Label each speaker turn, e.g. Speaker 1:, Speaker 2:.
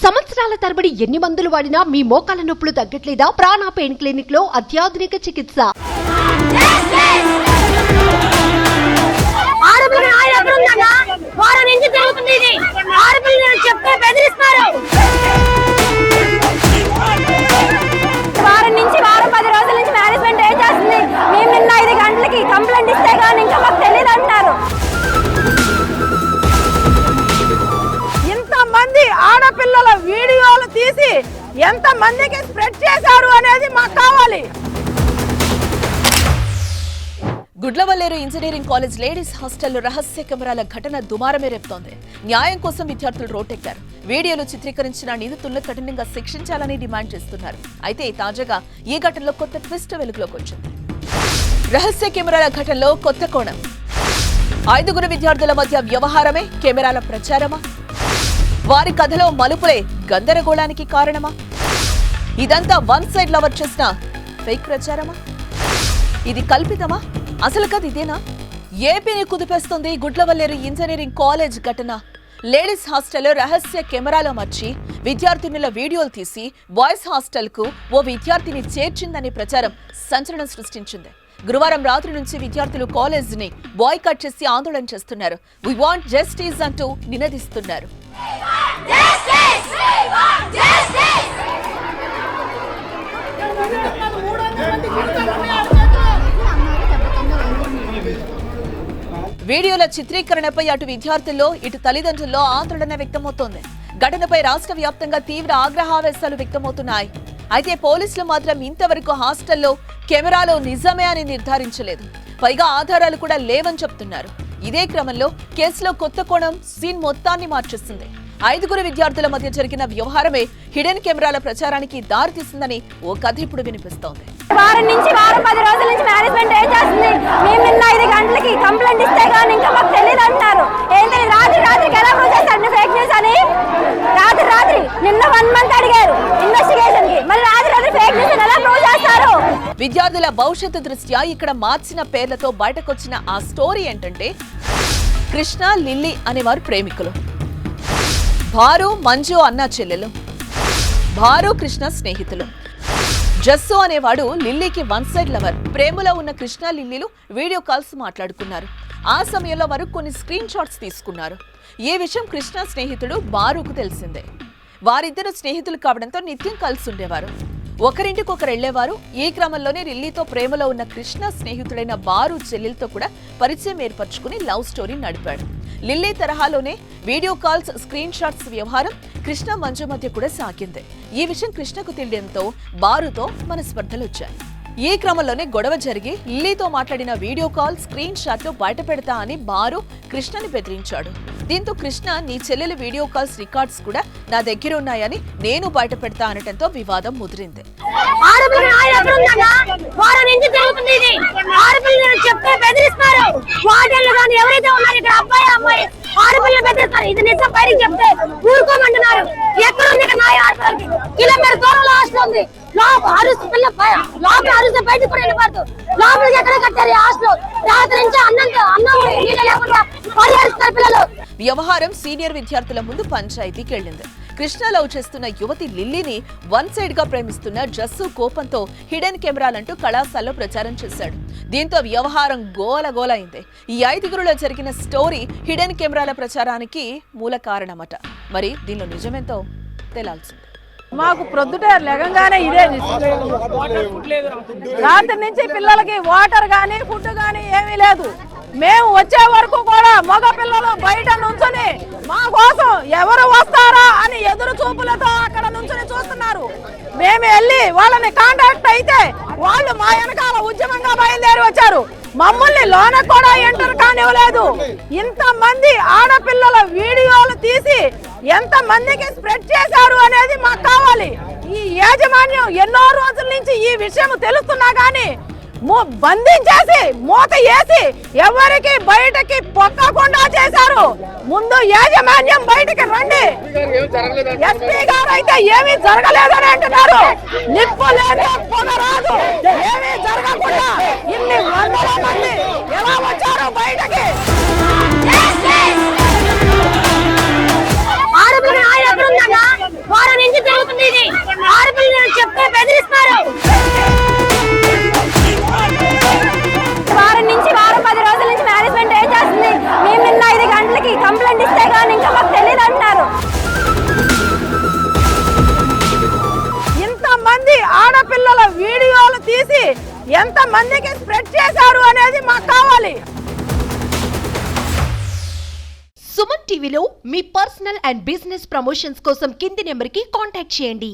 Speaker 1: సంవత్సరాల తరబడి ఎన్ని మందులు వాడినా మీ మోకాల నొప్పులు తగ్గట్లేదా? ప్రాణ పెయిన్ క్లినిక్ లో అత్యాధునిక చికిత్స.
Speaker 2: వారం నుంచి వారం 10 రోజుల నుంచి మేనేజ్మెంట్ ఏం చేస్తుంది? మేము నిన్న 5 గంటలకి కంప్లైంట్ ఇస్తే కానీ ఇంకా మాకు తెలియదు అంటున్నారు.
Speaker 3: ఇంతమంది ఆడపిల్లల వీడియోలు తీసి ఎంత మందికి స్ప్రెడ్ చేశారు అనేది మాకు కావాలి.
Speaker 4: గుడ్లవల్లేరు ఇంజనీరింగ్ కాలేజ్ లేడీస్ హాస్టల్లో రహస్య కెమెరాల ఘటన దుమారమే రేపుతోంది. న్యాయం కోసం విద్యార్థులు రోడ్డెక్కారు. వీడియోలు చిత్రీకరించిన నిందితులను కఠినంగా శిక్షించాలని డిమాండ్ చేస్తున్నారు. అయితే తాజాగా ఈ ఘటనలో కొత్త ట్విస్ట్ వెలుగులోకి వచ్చింది. రహస్య కెమెరాల ఘటనలో కొత్త కోణం. 5 విద్యార్థుల మధ్య వ్యవహారమే కెమెరాల ప్రచారమా? వారి కథలో మలుపులే గందరగోళానికి కారణమా? ఇదంతా వన్ సైడ్ లవర్ చేసిన ఫేక్ ప్రచారమా? ఇది కల్పితమా? అసలు కథ ఇదేనా? ఏపీని కుదిపేస్తుంది గుడ్లవల్లేరు ఇంజనీరింగ్ కాలేజ్ ఘటన. లేడీస్ హాస్టల్లో రహస్య కెమెరాలో మర్చి విద్యార్థినుల వీడియోలు తీసి బాయ్స్ హాస్టల్ కు ఓ విద్యార్థిని చేర్చిందనే ప్రచారం సంచలనం సృష్టించింది. గురువారం రాత్రి నుంచి విద్యార్థులు కాలేజ్ ని బాయ్కాట్ చేసి ఆందోళన చేస్తున్నారు. వి వాంట్ జస్టిస్ అంటూ నినదిస్తున్నారు. వీడియోల చిత్రీకరణపై అటు విద్యార్థుల్లో ఇటు తల్లిదండ్రుల్లో ఆందోళన వ్యక్తమవుతోంది. ఘటనపై రాష్ట్ర వ్యాప్తంగా తీవ్ర ఆగ్రహావేశాలు వ్యక్తమవుతున్నాయి. అయితే పోలీసులు మాత్రం ఇంతవరకు హాస్టల్లో కెమెరాలో నిజమే అని నిర్ధారించలేదు. పైగా ఆధారాలు కూడా లేవని చెప్తున్నారు. ఇదే క్రమంలో కేసులో కొత్త కోణం సీన్ మొత్తాన్ని మార్చేస్తుంది. 5 విద్యార్థుల మధ్య జరిగిన వ్యవహారమే హిడెన్ కెమెరాల ప్రచారానికి దారితీసిందని ఓ కథ ఇప్పుడు వినిపిస్తోంది.
Speaker 2: వారం నుంచి వారం 10 రోజుల నుంచి మేనేజ్మెంట్ ఏం చేస్తుంది? మేము నిన్న 5 గంటలకి కంప్లైంట్ ఇస్తే కానీ ఇంకా మాకు తెలియదు అంటున్నారు. ఏంటి రాత్రికి ఎలా ప్రూవ్ చేస్తారు ఫేక్ న్యూస్ అని? రాత్రి నిన్న 1 మంత్ అడిగారు ఇన్వెస్టిగేషన్ కి, మరి రాత్రి ఫేక్ న్యూస్ ఎలా ప్రూవ్ చేస్తారు?
Speaker 4: విద్యార్థుల భవిష్యత్తు దృష్ట్యా ఇక్కడ మార్చిన పేర్లతో బయటకొచ్చిన ఆ స్టోరీ ఏంటంటే, కృష్ణ లిల్లీ అనేవారు ప్రేమికులు. భారు మంజు అన్నా చెల్లెలు. భారు కృష్ణ స్నేహితులు. జస్సు అనేవాడు లిల్లీకి వన్ సైడ్ లవర్. ప్రేమలో ఉన్న కృష్ణ లిల్లీలు వీడియో కాల్స్ మాట్లాడుకున్నారు. ఆ సమయంలో వారు కొన్ని స్క్రీన్ షాట్స్ తీసుకున్నారు. ఈ విషయం కృష్ణ స్నేహితుడు బారుకు తెలిసిందే. వారిద్దరు స్నేహితులు కావడంతో నిత్యం కలిసి ఉండేవారు. ఒకరింటికొకరు వెళ్లేవారు. ఈ క్రమంలోనే లిల్లీతో ప్రేమలో ఉన్న కృష్ణ స్నేహితుడైన బారు చెల్లెలతో కూడా పరిచయం ఏర్పరచుకుని లవ్ స్టోరీ నడిపాడు. లిల్లీ తరహాలోనే వీడియో కాల్స్, స్క్రీన్ షాట్స్ వ్యవహారం కృష్ణ మంజు మధ్య కూడా సాగింది. ఈ విషయం కృష్ణకు తెలియడంతో బారుతో మనస్పర్ధలు వచ్చాయి. ఈ క్రమంలోనే గొడవ జరిగి లిల్లీతో మాట్లాడిన వీడియో కాల్, స్క్రీన్ షాట్లు బయట పెడతా అని బారు కృష్ణని బెదిరించాడు. దీంతో కృష్ణ, నీ చెల్లెలు వీడియో కాల్స్ రికార్డ్స్ కూడా నా దగ్గర ఉన్నాయని నేను బయట పెడతా అనటంతో వివాదం ముదిరింది. వ్యవహారం సీనియర్ విద్యార్థుల ముందు పంచాయతీకి వెళ్లింది. కృష్ణ లవ్ చేస్తున్న యువతి లిల్లీని వన్ సైడ్ గా ప్రేమిస్తున్న జస్సు కోపంతో హిడెన్ కెమెరాలంటూ కళాశాలలో ప్రచారం చేశాడు. దీంతో వ్యవహారం గోల అయింది. ఈ 5 జరిగిన స్టోరీ హిడెన్ కెమెరాల ప్రచారానికి మూల కారణమట. మరి దీనిలో నిజమేంతో తేలాల్సింది.
Speaker 3: మాకు ప్రొద్దుటే లెగంగానే ఇదే రాత్రి నుంచి పిల్లలకి వాటర్ గానీ ఫుడ్ గానీ ఏమీ లేదు. మేము వచ్చే వరకు కూడా మగ పిల్లలు బయట నుంచుని మా కోసం ఎవరు వస్తారా అని ఎదురు చూపులతో అక్కడ నుంచుని చూస్తున్నారు. మేము వెళ్ళి వాళ్ళని కాంటాక్ట్ అయితే వాళ్ళు మా వెనకాల ఉద్యమంగా బయలుదేరి వచ్చారు. మమ్మల్ని లోన కూడా ఎంటర్ కానివ్వలేదు. ఇంతమంది ఆడపిల్లల వీడియోలు తీసి ఎంత మందికి స్ప్రెడ్ చేశారు అనేది మాకు కావాలి. ఈ యాజమాన్యం ఎన్నో రోజుల నుంచి ఈ విషయం తెలుస్తున్నా గానీ బంధించేసి మూత వేసి ఎవరికి బయటకి పొక్కకుండా చేశారు. ముందు యాజమాన్యం బయటకి రండి. ఎస్పీ గారు అయితే ఏమీ జరగలేదని అంటున్నారు. నిప్పు లేదు, పొగ రాదు, ఏమీ జరగకుండా ఇన్ని వందల మంది ఎలా వచ్చారు బయటకి? ఎంత మందికి స్ప్రెడ్ చేశారు అనేది మాకు కావాలి.
Speaker 1: సుమన్ టీవీలో మీ పర్సనల్ అండ్ బిజినెస్ ప్రమోషన్స్ కోసం కింది నెంబర్కి కాంటాక్ట్ చేయండి.